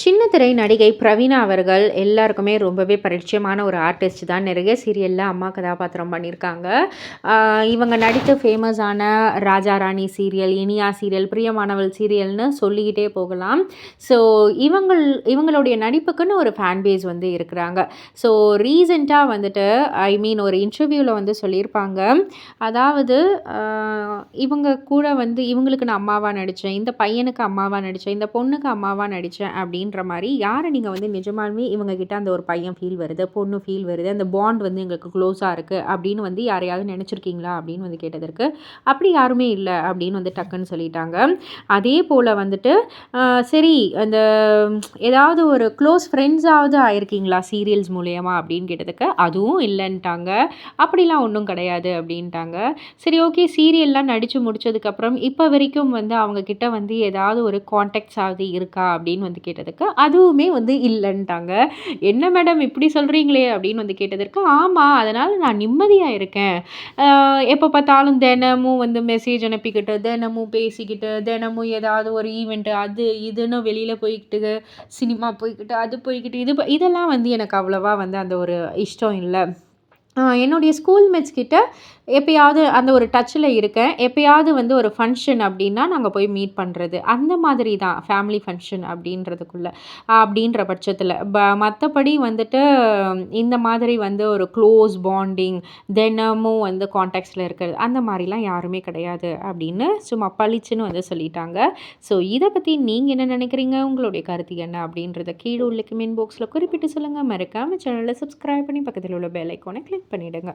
சின்ன திரை நடிகை பிரவீணா அவர்கள் எல்லாருக்குமே ரொம்பவே பரிச்சயமான ஒரு ஆர்டிஸ்ட் தான். நிறைய சீரியலில் அம்மா கதாபாத்திரம் பண்ணியிருக்காங்க. இவங்க நடித்த ஃபேமஸான ராஜா ராணி சீரியல், இனியா சீரியல், பிரியமானவள் சீரியல்னு சொல்லிக்கிட்டே போகலாம். ஸோ இவங்களுடைய நடிப்புக்குன்னு ஒரு ஃபேன் பேஸ் வந்து இருக்கிறாங்க. ஸோ ரீசெண்டாக வந்துட்டு ஒரு இன்டர்வியூவில் வந்து சொல்லியிருப்பாங்க. அதாவது இவங்க கூட வந்து இவங்களுக்கு நான் அம்மாவாக நடித்தேன், இந்த பையனுக்கு அம்மாவாக நடித்தேன், இந்த பொண்ணுக்கு அம்மாவாக நடித்தேன் அப்படின்ற மாதிரி யாரை நீங்கள் வந்து நிஜமாலுமே இவங்க கிட்ட அந்த ஒரு பையன் ஃபீல் வருது, பொண்ணு ஃபீல் வருது, அந்த பாண்ட் வந்து எங்களுக்கு க்ளோஸாக இருக்குது அப்படின்னு வந்து யாரையாவது நினச்சிருக்கீங்களா அப்படின்னு வந்து கேட்டதற்கு அப்படி யாருமே இல்லை அப்படின்னு வந்து டக்குன்னு சொல்லிட்டாங்க. அதே போல் வந்துட்டு சரி அந்த ஏதாவது ஒரு க்ளோஸ் ஃப்ரெண்ட்ஸாவது ஆயிருக்கீங்களா சீரியல்ஸ் மூலயமா அப்படின்னு கேட்டதுக்கு அதுவும் இல்லைன்ட்டாங்க. அப்படிலாம் ஒன்றும் கிடையாது அப்படின்ட்டாங்க. சரி ஓகே, சீரியல்லாம் நடித்து முடிச்சதுக்கப்புறம் இப்போ வரைக்கும் வந்து அவங்க கிட்ட வந்து ஏதாவது ஒரு கான்டாக்ட்ஸ் ஆகுது இருக்கா அப்படின்னு வந்து கேட்டதுக்கு அதுவுமே வந்து இல்லைன்ட்டாங்க. என்ன மேடம் இப்படி சொல்கிறீங்களே அப்படின்னு வந்து கேட்டதற்கு ஆமாம், அதனால் நான் நிம்மதியாக இருக்கேன். எப்போ பார்த்தாலும் தினமும் வந்து மெசேஜ் அனுப்பிக்கிட்டு, தினமும் பேசிக்கிட்டு, தினமும் ஏதாவது ஒரு ஈவெண்ட்டு அது இதுன்னு வெளியில் போய்கிட்டு, சினிமா போய்கிட்டு, அது போய்கிட்டு, இதெல்லாம் வந்து எனக்கு அவ்வளோவா வந்து அந்த ஒரு இஷ்டம் இல்லை. என்னுடைய ஸ்கூல் மேட்ஸ் கிட்ட எப்பயாவது அந்த ஒரு டச்சில் இருக்கேன். எப்பயாவது வந்து ஒரு ஃபங்க்ஷன் அப்படின்னா நாங்கள் போய் மீட் பண்ணுறது அந்த மாதிரி தான். ஃபேமிலி ஃபங்க்ஷன் அப்படின்ற பட்சத்தில் மற்றபடி வந்துட்டு இந்த மாதிரி வந்து ஒரு க்ளோஸ் பாண்டிங் தினமும் வந்து கான்டாக்ட்ஸில் இருக்கிறது அந்த மாதிரிலாம் யாருமே கிடையாது அப்படின்னு சும்மா பளிச்சுன்னு வந்து சொல்லிட்டாங்க. ஸோ இதை பற்றி நீங்கள் என்ன நினைக்கிறீங்க, உங்களுடைய கருத்து என்ன அப்படின்றத கீழே உள்ள கமெண்ட் பாக்ஸில் குறிப்பிட்டு சொல்லுங்கள். மறக்காமல் சேனலை சப்ஸ்கிரைப் பண்ணி பக்கத்தில் உள்ள பெல் ஐக்கானை கிளிக் பண்ணிவிடுங்க.